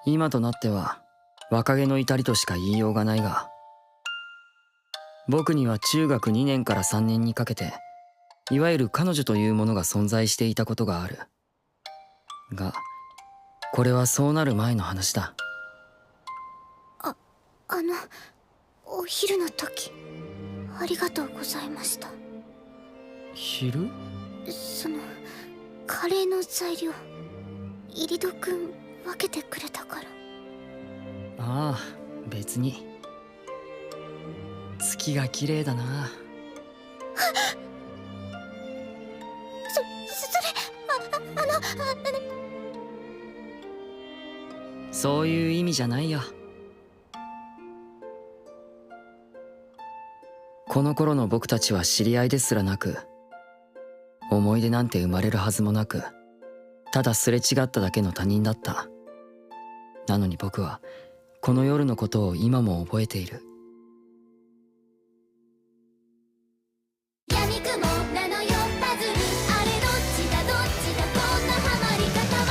今となっては若気の至りとしか言いようがないが、僕には中学2年から3年にかけていわゆる彼女というものが存在していたことがある。がこれはそうなる前の話だ。お昼の時ありがとうございました。昼？カレーの材料イリドくん分けてくれたから。ああ、別に。月が綺麗だな。そういう意味じゃないよ。この頃の僕たちは知り合いですらなく、思い出なんて生まれるはずもなく、ただすれ違っただけの他人だった。なのに僕はこの夜のことを今も覚えている。闇雲なのよパズル、あれどっちだどっちだ、こんなハマり方は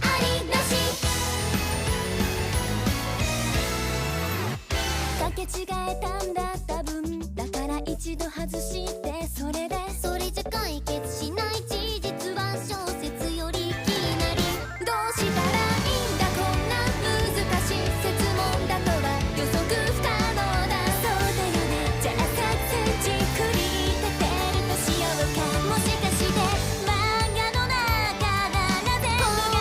ありなし。かけ違えたんだ多分、だから一度外してそれでそれじゃ解決しない事実は小説より気になり、どうしたらいいんだこんな難しい設問だとは予測不可能だ。そうだよね、じゃあ作戦じっくり立てるとしようか。もしかして漫画の中だ、なぜこんな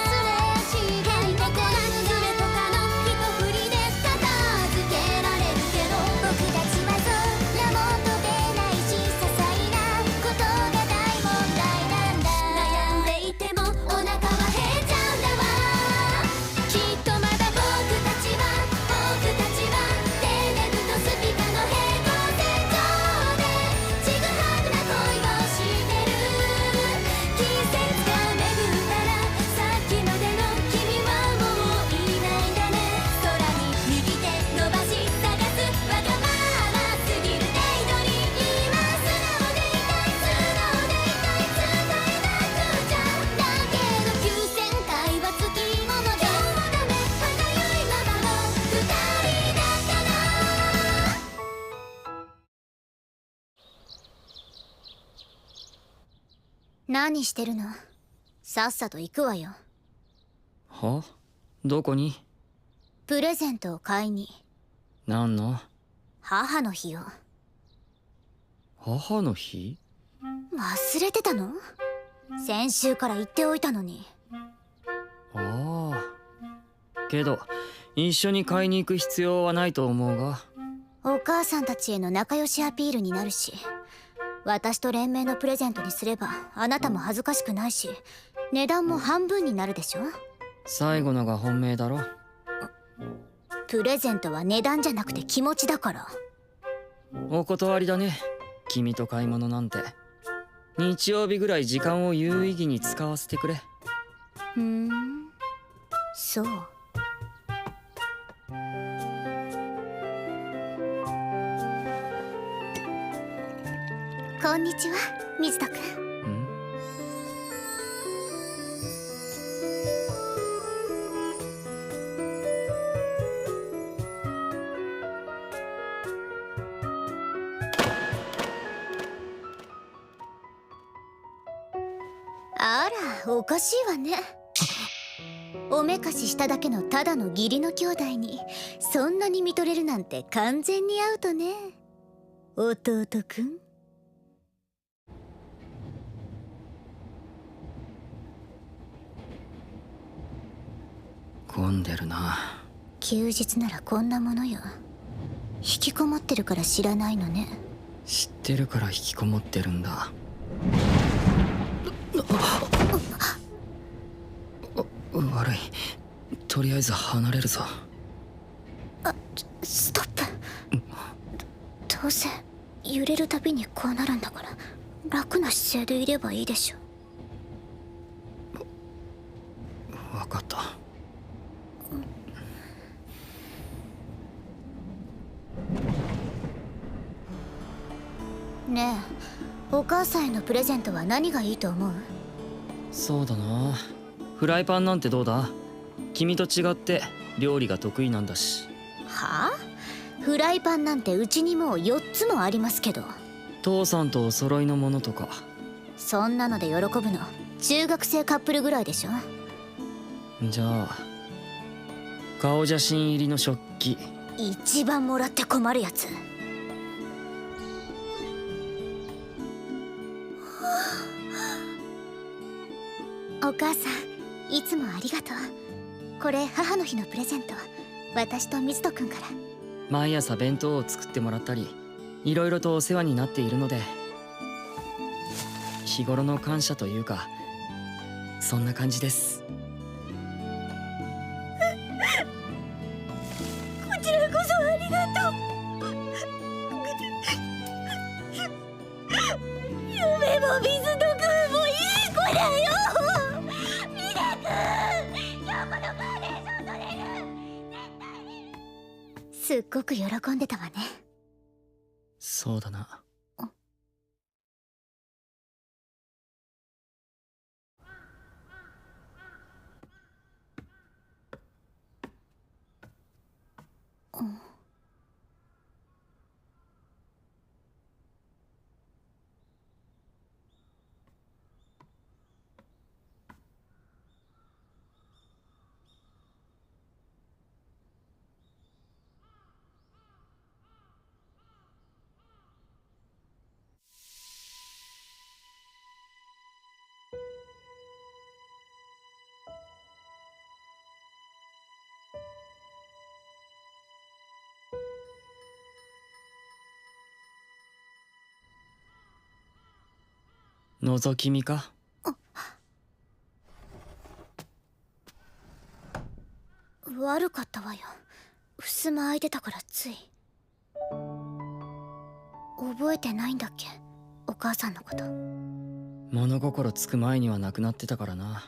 すれ違いとかズレとかの一振りで片付けられるけど、僕たちはそんなも飛べないし、些細なことが大問題なんだ。悩んでいてもお腹は減っちゃうんだわ。きっとまだ僕たちはテレビとスピカの平行線上でちぐはぐな恋をしてる。季節が巡ったらさっきまでの君はもういないんだね。空に右手伸ばし探すわがまますぎる程度に、今素直でいたい素直でいたい、伝えなくちゃ。だけど9000回はつきもので、今日もダメ歯がゆいままの二人だったな。何してるの？さっさと行くわよ。は？どこに？プレゼントを買いに。何の？母の日よ。母の日？忘れてたの？先週から言っておいたのに。ああ。けど一緒に買いに行く必要はないと思うが。お母さんたちへの仲良しアピールになるし、私と連名のプレゼントにすればあなたも恥ずかしくないし、値段も半分になるでしょ。最後のが本命だろ。プレゼントは値段じゃなくて気持ちだから。お断りだね、君と買い物なんて。日曜日ぐらい時間を有意義に使わせてくれ。そう。こんにちは、水戸くん。あら、おかしいわね。おめかししただけのただの義理の兄弟にそんなに見とれるなんて完全にアウトね、弟くん。混んでるな。休日ならこんなものよ。引きこもってるから知らないのね。知ってるから引きこもってるんだ。悪い。とりあえず離れるぞ。ストップ。どうせ揺れるたびにこうなるんだから、楽な姿勢でいればいいでしょ。分かった。ねえ、お母さんへのプレゼントは何がいいと思う？そうだな、フライパンなんてどうだ？君と違って料理が得意なんだし。はあ？フライパンなんてうちにもう4つもありますけど。父さんとお揃いのものとか。そんなので喜ぶの中学生カップルぐらいでしょ。じゃあ顔写真入りの食器。一番もらって困るやつ。お母さんいつもありがとう。これ母の日のプレゼント、私と水戸くんから。毎朝弁当を作ってもらったりいろいろとお世話になっているので、日頃の感謝というかそんな感じです。こちらこそありがとう。夢も水戸くんもいい子だよ。ミラくん、今日このカーネーション取れる。すっごく喜んでたわね。そうだな。覗き見か。悪かったわよ。襖開いてたからつい。覚えてないんだっけ、お母さんのこと。物心つく前には亡くなってたからな。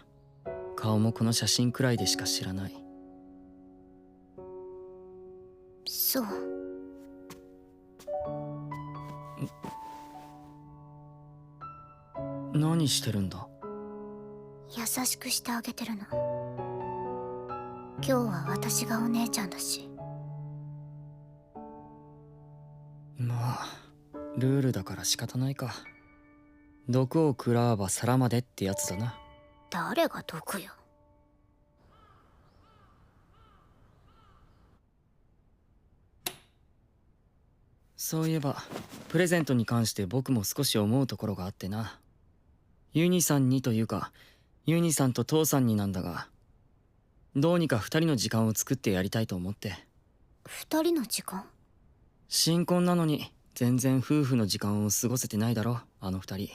顔もこの写真くらいでしか知らない。そう。何してるんだ。優しくしてあげてるの。今日は私がお姉ちゃんだし。まあルールだから仕方ないか。毒を食らわば皿までってやつだな。誰が毒よ。そういえばプレゼントに関して僕も少し思うところがあってな。ユニさんにというかユニさんと父さんになんだが、どうにか二人の時間を作ってやりたいと思って。二人の時間？新婚なのに全然夫婦の時間を過ごせてないだろあの二人。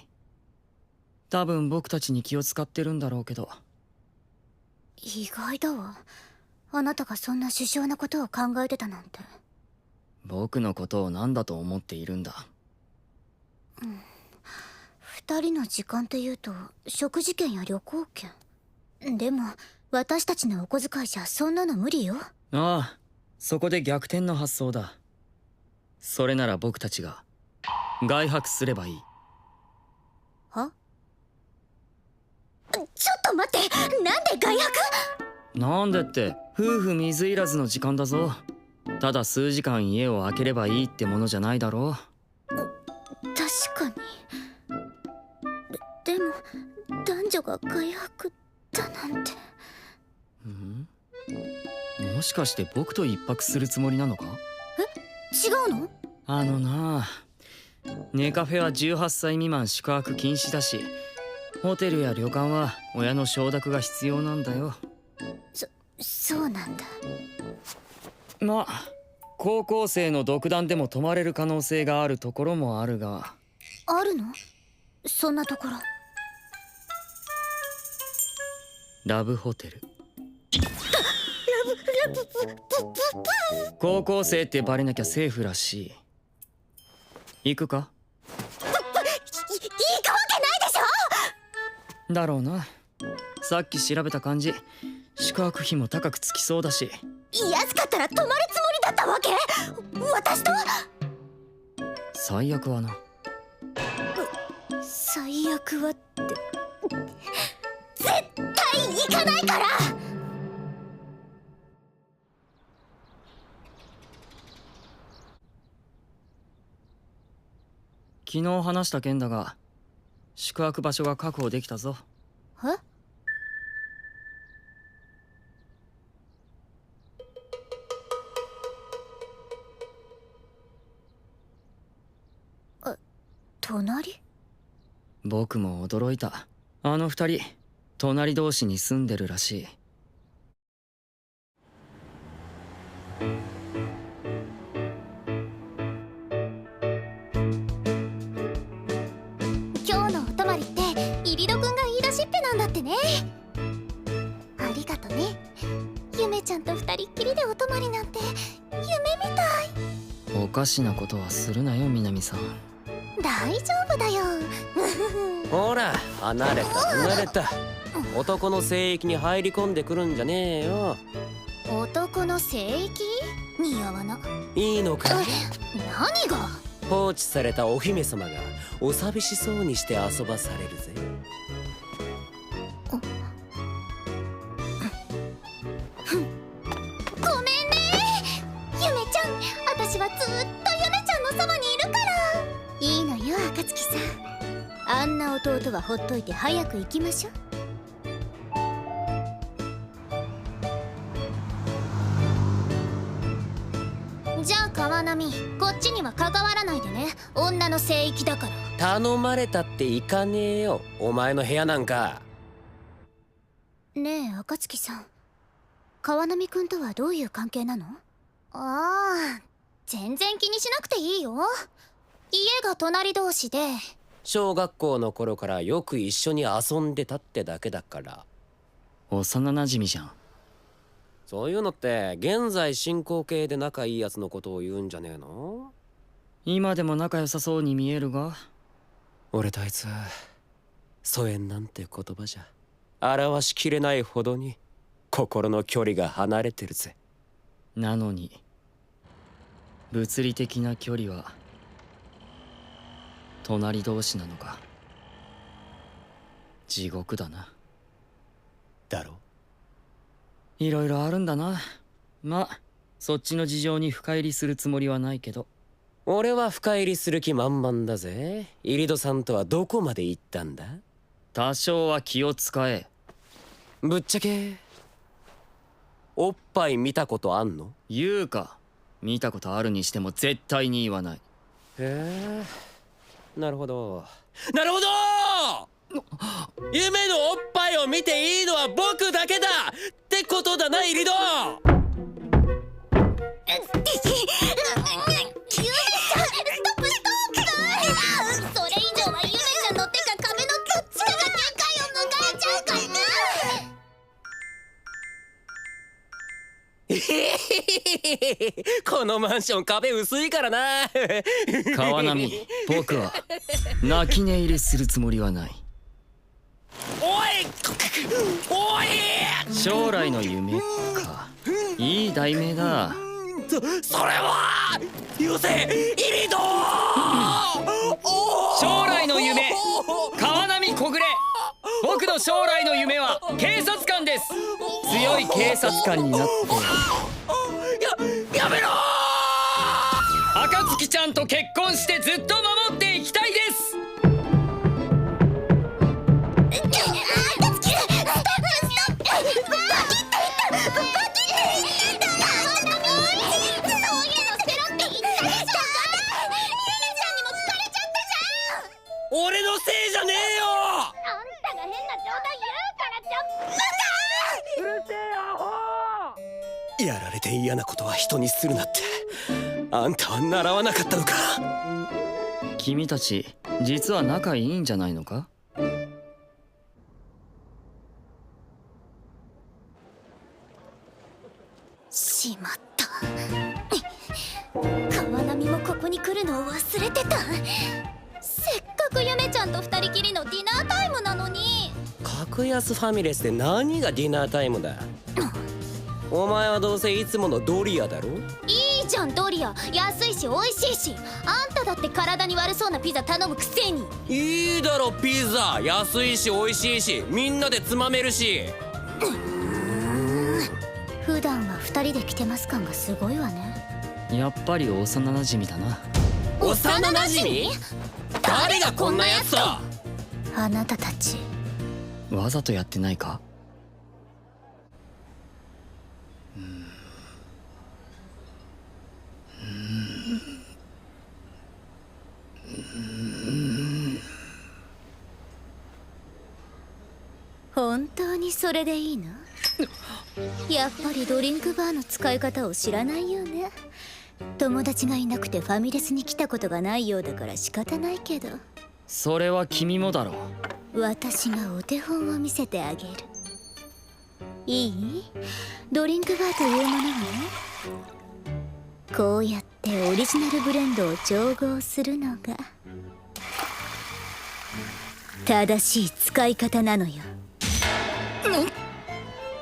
多分僕たちに気を使ってるんだろうけど。意外だわ、あなたがそんな殊勝なことを考えてたなんて。僕のことを何だと思っているんだ。二人の時間って言うと食事券や旅行券。でも私たちのお小遣いじゃそんなの無理よ。ああ、そこで逆転の発想だ。それなら僕たちが外泊すればいい。は？ちょっと待って、なんで外泊？なんでって夫婦水入らずの時間だぞ。ただ数時間家を空ければいいってものじゃないだろう。確かに。でも男女が外泊だなんて。もしかして僕と一泊するつもりなのか？違うの？あのな、ネカフェは18歳未満宿泊禁止だし、ホテルや旅館は親の承諾が必要なんだよ。そうなんだ。まあ高校生の独断でも泊まれる可能性があるところもあるが。あるの？そんなところ。ラブホテル。高校生ってバレなきゃセーフらしい。行くか？いいかわけないでしょ！だろうな。さっき調べた感じ宿泊費も高くつきそうだし。安かったら泊まるつもりだったわけ？私と？最悪はな。最悪はって絶対行かないから！昨日話した件だが宿泊場所が確保できたぞ。え？隣？僕も驚いた。あの二人隣同士に住んでるらしい。今日のお泊まりってイリドくんが言い出しっぺなんだってね。ありがとね。ゆめちゃんと二人っきりでお泊まりなんて夢みたい。おかしなことはするなよ南さん。大丈夫だよ。ほら離れた離れた。男の聖域に入り込んでくるんじゃねえよ。男の聖域？似合わな。いいのか？何が？放置されたお姫様がお寂しそうにして遊ばされるぜ。ごめんねゆめちゃん。私はずっとゆめちゃんのそばにいるから。いいのよ暁さん。あんな弟はほっといて早く行きましょう。じゃあ川波、こっちには関わらないでね。女の聖域だから。頼まれたって行かねえよ、お前の部屋なんか。ねえ暁さん、川波くんとはどういう関係なの？ああ、全然気にしなくていいよ。家が隣同士で。小学校の頃からよく一緒に遊んでたってだけだから。幼なじみじゃん。そういうのって現在進行形で仲いいやつのことを言うんじゃねえの？今でも仲良さそうに見えるが。俺とあいつは疎遠なんて言葉じゃ表しきれないほどに心の距離が離れてるぜ。なのに物理的な距離は隣同士なのか。地獄だな。だろ？いろいろあるんだな。まあそっちの事情に深入りするつもりはないけど。俺は深入りする気満々だぜ。イリドさんとはどこまで行ったんだ？多少は気を使え。ぶっちゃけおっぱい見たことあんの？言うか。見たことあるにしても絶対に言わない。へえ、なるほどなるほど。夢のおっぱいを見ていいのは僕だけだってことだな、イリド。ゆめちゃん、ストップストップ。それ以上はゆめちゃんの手か壁のどっちかが限界を迎えちゃうからな。このマンション壁薄いからな。川波、僕は泣き寝入れするつもりはない。おいおい、将来の夢か。いい題名だ。それはよせイリド。将来の夢、川波小暮。僕の将来の夢は警察官です。強い警察官になってやめろ。暁ちゃんと結婚してずっと守っていきたいです。俺のせいじゃねえよ。あんたが変な冗談言うからじゃ。うるせえよ。やられて嫌なことは人にするなってあんたは習わなかったのか。君たち実は仲いいんじゃないのか？しまった。川波もここに来るのを忘れてた。せっかくゆめちゃんと二人きりのディナータイムなのに。格安ファミレスで何がディナータイムだ。お前はどうせいつものドリアだろ。いいじゃんドリア、安いし美味しいし。あんただって体に悪そうなピザ頼むくせに。いいだろピザ、安いし美味しいしみんなでつまめるし。普段は二人で来てます感がすごいわね。やっぱり幼なじみだな。幼なじみ？だ誰がこんなやつと。あなたたちわざとやってないか？本当にそれでいいの？やっぱりドリンクバーの使い方を知らないよね。友達がいなくてファミレスに来たことがないようだから仕方ないけど、それは君もだろう。私がお手本を見せてあげる。いい？ドリンクバーというものはね、こうやってオリジナルブレンドを調合するのが正しい使い方なのよ。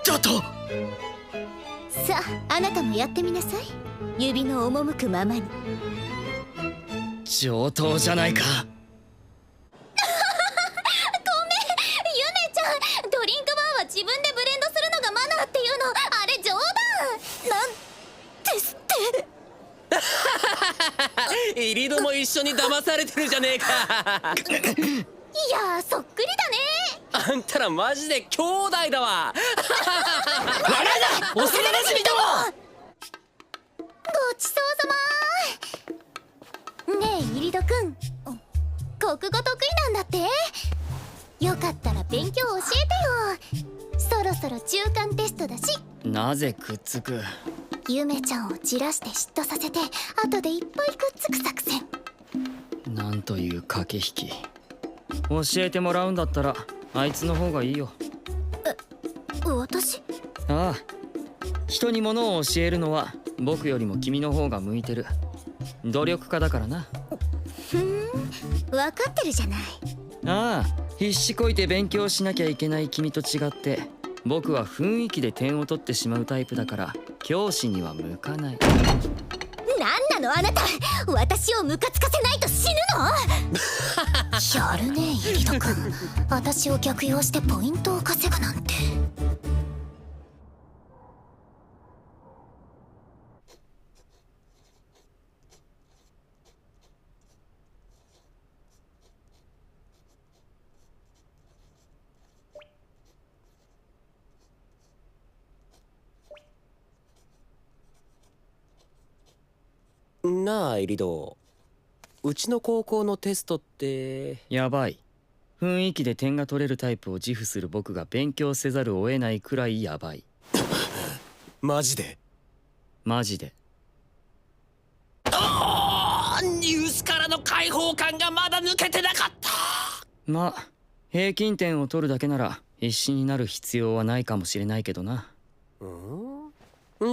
ちょっとさあ、あなたもやってみなさい。指の赴くままに。上等じゃないか。ゆめちゃん、ドリンクバーは自分でブレンドするのがマナーっていうの、あれ冗談なんですって。イリドも一緒に騙されてるじゃねえか。いやー、そっくりだね。あんたらマジで兄弟だわ。笑いだ、幼馴染ども。ごちそうさま。ねえイリドくん、国語得意なんだって。よかったら勉強教えてよ。そろそろ中間テストだし。なぜくっつく？ゆめちゃんをじらして嫉妬させて、後でいっぱいくっつく作戦。なんという駆け引き。教えてもらうんだったらあいつの方がいいよ。私？ああ、人に物を教えるのは僕よりも君の方が向いてる。努力家だからな。分かってるじゃない。ああ、必死こいて勉強しなきゃいけない君と違って、僕は雰囲気で点を取ってしまうタイプだから教師には向かない。なんなのあなた、私をムカつかせないと死ぬの？やるねイリド君。私を逆用してポイントを稼ぐなんて。なあイリド、うちの高校のテストってやばい。雰囲気で点が取れるタイプを自負する僕が勉強せざるを得ないくらいやばい。マジで？マジで。ニュースからの解放感がまだ抜けてなかった。まあ平均点を取るだけなら必死になる必要はないかもしれないけどな。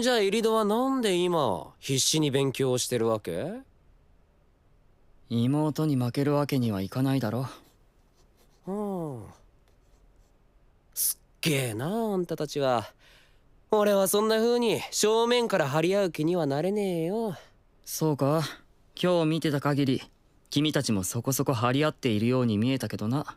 じゃあイリドはなんで今必死に勉強してるわけ？妹に負けるわけにはいかないだろ。すっげえなあんたたちは。俺はそんな風に正面から張り合う気にはなれねえよ。そうか、今日見てた限り君たちもそこそこ張り合っているように見えたけどな。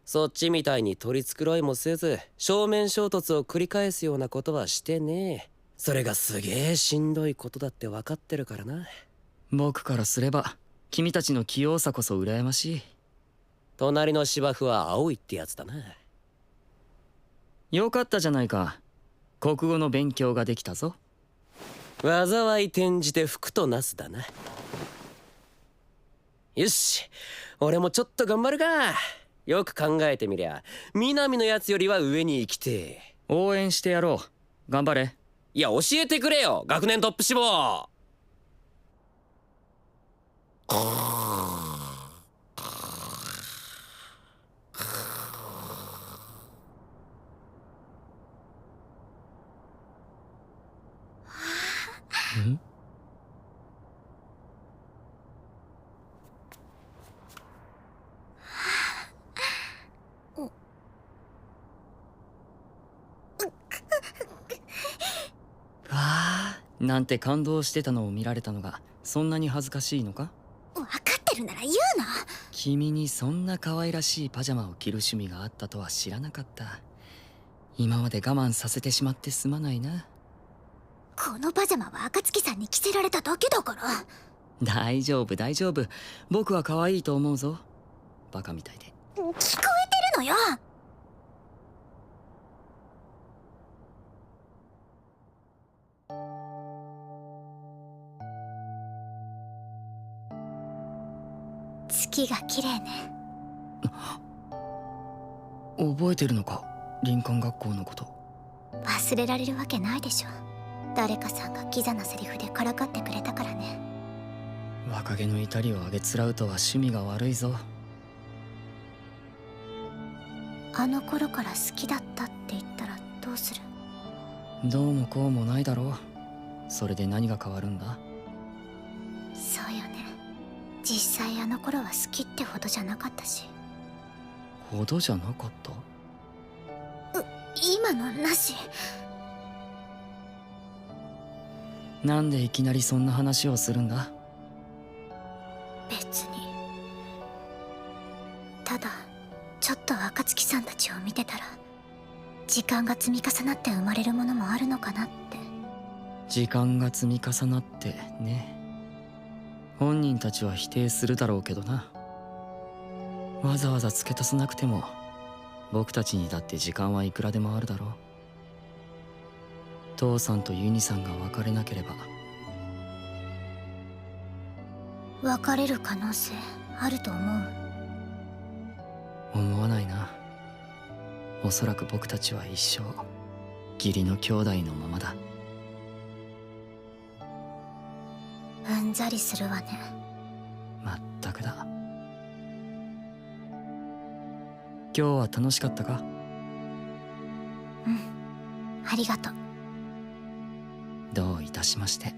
そっちみたいに取り繕いもせず正面衝突を繰り返すようなことはしてねえ。それがすげえしんどいことだって分かってるからな。僕からすれば君たちの器用さこそ羨ましい。隣の芝生は青いってやつだな。よかったじゃないか、国語の勉強ができたぞ。災い転じて福となすだな。よし、俺もちょっと頑張るか。よく考えてみりゃ南のやつよりは上に行きて。応援してやろう、頑張れ。いや教えてくれよ、学年トップ志望。ん？わあ、なんて感動してたのを見られたのがそんなに恥ずかしいのか？分かってるなら言うな。君にそんな可愛らしいパジャマを着る趣味があったとは知らなかった。今まで我慢させてしまってすまないな。このパジャマは暁さんに着せられただけだから。大丈夫大丈夫、僕は可愛いと思うぞ。バカみたいで。聞こえてるのよ。月が綺麗ね。覚えてるのか、林間学校のこと。忘れられるわけないでしょ。誰かさんがキザなセリフでからかってくれたからね。若気の至りをあげつらうとは趣味が悪いぞ。あの頃から好きだったって言ったらどうする？どうもこうもないだろう。それで何が変わるんだ？そうよね。実際あの頃は好きってほどじゃなかったし。ほどじゃなかった？今のなし。なんでいきなりそんな話をするんだ？別に。ただちょっと暁さんたちを見てたら、時間が積み重なって生まれるものもあるのかなって。時間が積み重なってね。本人たちは否定するだろうけどな。わざわざ付け足さなくても僕たちにだって時間はいくらでもあるだろう。父さんとユニさんが別れなければ。別れる可能性あると思う？思わないな。おそらく僕たちは一生義理の兄弟のままだ。うんざりするわね。まったくだ。今日は楽しかったか？ありがとう。どういたしまして。